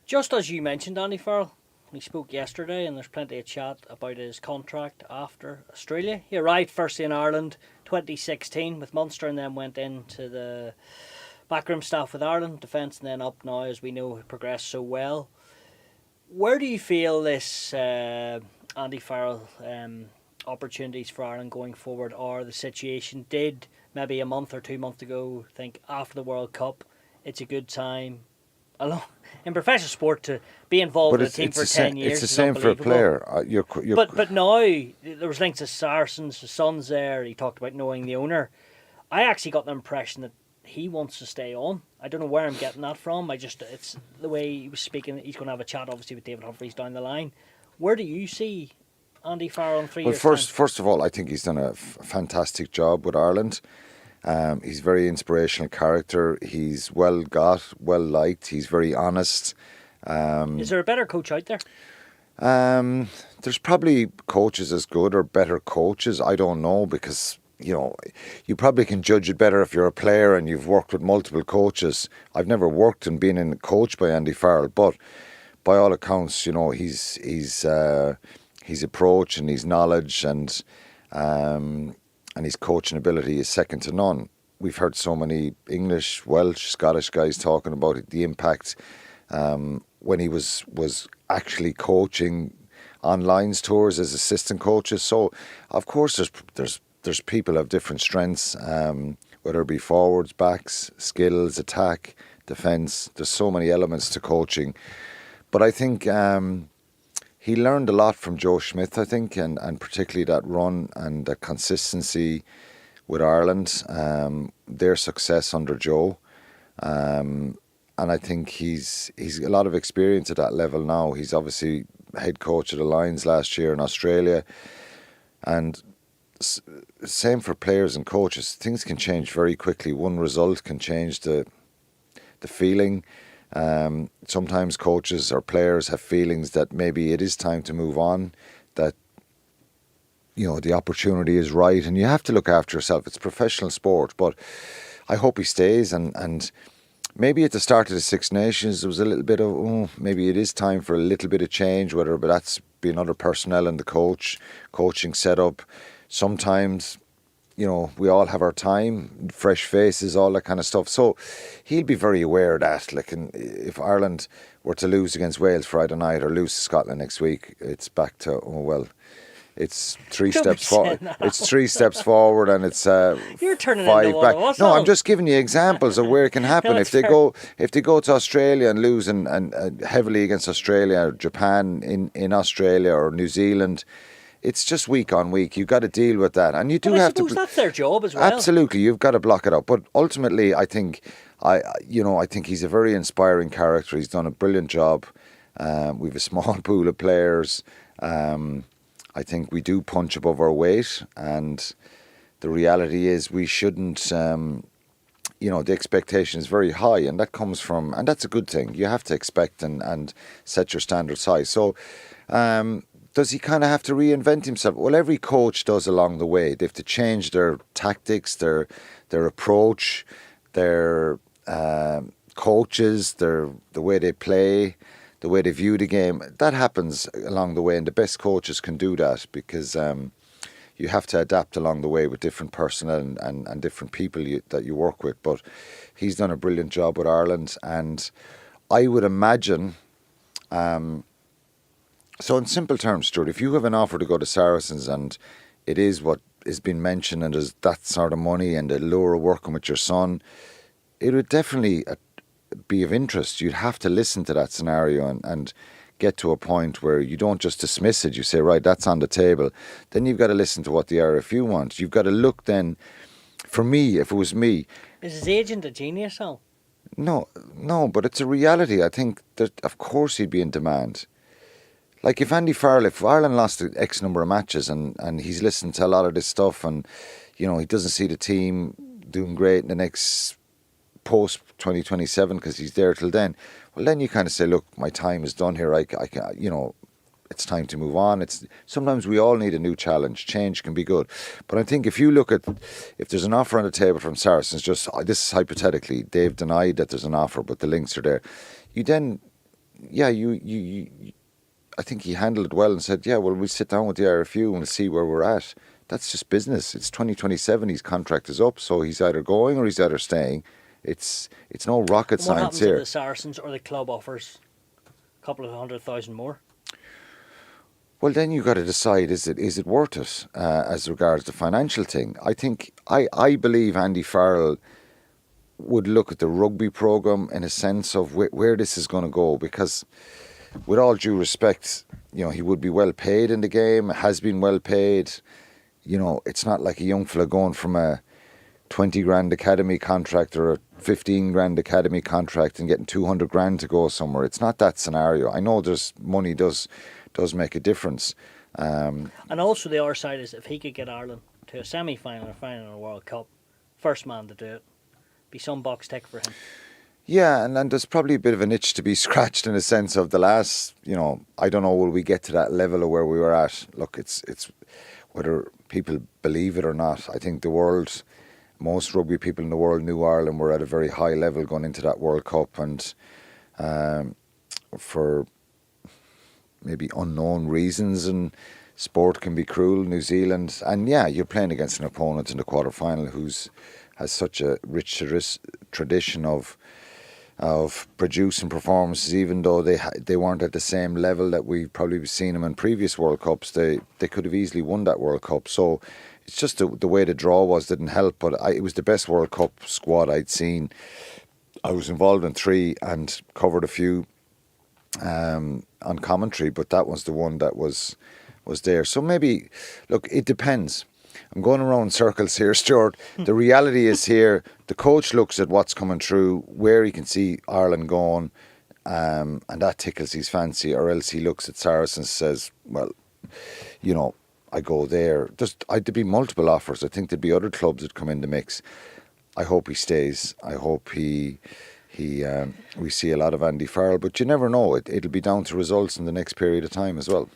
Just as you mentioned, Andy Farrell, we spoke yesterday, and there's plenty of chat about his contract after Australia. He arrived firstly in Ireland 2016 with Munster, and then went into the backroom staff with Ireland defence, and then up now, as we know, progressed so well. Where do you feel this Andy Farrell opportunities for Ireland going forward are? The situation did maybe a month or 2 months ago think after the World Cup it's a good time in professional sport to be involved with a team for 10 years. It's the same for a player. But now there was links to Saracens, the Suns there. He talked about knowing the owner. I actually got the impression that he wants to stay on. I don't know where I'm getting that from. It's the way he was speaking. He's going to have a chat, obviously, with David Humphreys down the line. Where do you see Andy Farrell in 3 years' time? First of all, I think he's done a fantastic job with Ireland. He's a very inspirational character. He's well liked. He's very honest. Is there a better coach out there? There's probably coaches as good or better coaches. I don't know, because you probably can judge it better if you're a player and you've worked with multiple coaches. I've never worked and been coached by Andy Farrell, but by all accounts, his approach and his knowledge and his coaching ability is second to none. We've heard so many English, Welsh, Scottish guys talking about the impact when he was actually coaching on Lions tours as assistant coaches. So, of course, there's people of different strengths, whether it be forwards, backs, skills, attack, defence. There's so many elements to coaching. But I think he learned a lot from Joe Schmidt, I think, and particularly that run and the consistency with Ireland, their success under Joe. And I think he's a lot of experience at that level now. He's obviously head coach of the Lions last year in Australia. And same for players and coaches. Things can change very quickly. One result can change the feeling. Sometimes coaches or players have feelings that maybe it is time to move on, that the opportunity is right, and you have to look after yourself. It's professional sport, but I hope he stays. And maybe at the start of the Six Nations there was a little bit of maybe it is time for a little bit of change, but that's been other personnel in the coaching setup. Sometimes, we all have our time, fresh faces, all that kind of stuff. So he'll be very aware of that. Like, if Ireland were to lose against Wales Friday night or lose to Scotland next week, it's back to, it's three steps forward. It's 3 steps forward, and it's You're turning 5 into back. one of us, No, though. I'm just giving you examples of where it can happen. No, if they go to Australia and lose and heavily against Australia or Japan in Australia or New Zealand, it's just week on week. You've got to deal with that, and you do have to. I suppose that's their job as well. Absolutely, you've got to block it up. But ultimately, I think he's a very inspiring character. He's done a brilliant job. We've a small pool of players. I think we do punch above our weight, and the reality is we shouldn't. The expectation is very high, and that comes from, and that's a good thing. You have to expect and set your standards high. So. Does he kind of have to reinvent himself? Well, every coach does along the way. They have to change their tactics, their approach, their coaches, the way they play, the way they view the game. That happens along the way, and the best coaches can do that, because you have to adapt along the way with different personnel and different people that you work with. But he's done a brilliant job with Ireland, and I would imagine... So in simple terms, Stuart, if you have an offer to go to Saracens and it is what is being mentioned and there's that sort of money and the lure of working with your son, it would definitely be of interest. You'd have to listen to that scenario and get to a point where you don't just dismiss it. You say, right, that's on the table. Then you've got to listen to what the RFU wants. You've got to look then, for me, if it was me... Is his agent a genius, Al? No, but it's a reality. I think that, of course, he'd be in demand. Like if Ireland lost X number of matches and he's listened to a lot of this stuff and, he doesn't see the team doing great in the next post 2027 because he's there till then, well, then you kind of say, look, my time is done here. I it's time to move on. Sometimes we all need a new challenge. Change can be good. But I think if there's an offer on the table from Saracens, this is hypothetically, they've denied that there's an offer, but the links are there. You then yeah, I think he handled it well and said, yeah, well, we'll sit down with the RFU and we'll see where we're at. That's just business. It's 2027. His contract is up, so he's either going or he's either staying. It's no rocket And what science happens if here. the Saracens or the club offers a couple of 100,000 more? Well, then you got to decide: is it worth it as regards the financial thing? I believe Andy Farrell would look at the rugby program in a sense of where this is going to go, because, with all due respect, he would be well paid in the game, has been well paid. It's not like a young fella going from a 20 grand academy contract or a 15 grand academy contract and getting 200 grand to go somewhere. It's not that scenario. I know there's money does make a difference. And also the other side is, if he could get Ireland to a semi-final or final in a World Cup, first man to do it, be some box tick for him. Yeah, and there's probably a bit of an itch to be scratched in a sense of the last, I don't know, will we get to that level of where we were at? Look, it's whether people believe it or not. I think most rugby people in the world knew Ireland were at a very high level going into that World Cup, and for maybe unknown reasons, and sport can be cruel, New Zealand, and yeah, you're playing against an opponent in the quarter-final has such a rich tradition of producing performances, even though they weren't at the same level that we've probably seen them in previous World Cups. They could have easily won that World Cup. So it's just the way the draw was didn't help, but it was the best World Cup squad I'd seen. I was involved in 3 and covered a few on commentary, but that was the one that was there. So maybe, look, it depends. I'm going around circles here, Stuart. The reality is here, the coach looks at what's coming through, where he can see Ireland going, and that tickles his fancy, or else he looks at Saracens and says, well, I go there. There'd be multiple offers. I think there'd be other clubs that come in the mix. I hope he stays. I hope we see a lot of Andy Farrell, but you never know. It'll be down to results in the next period of time as well.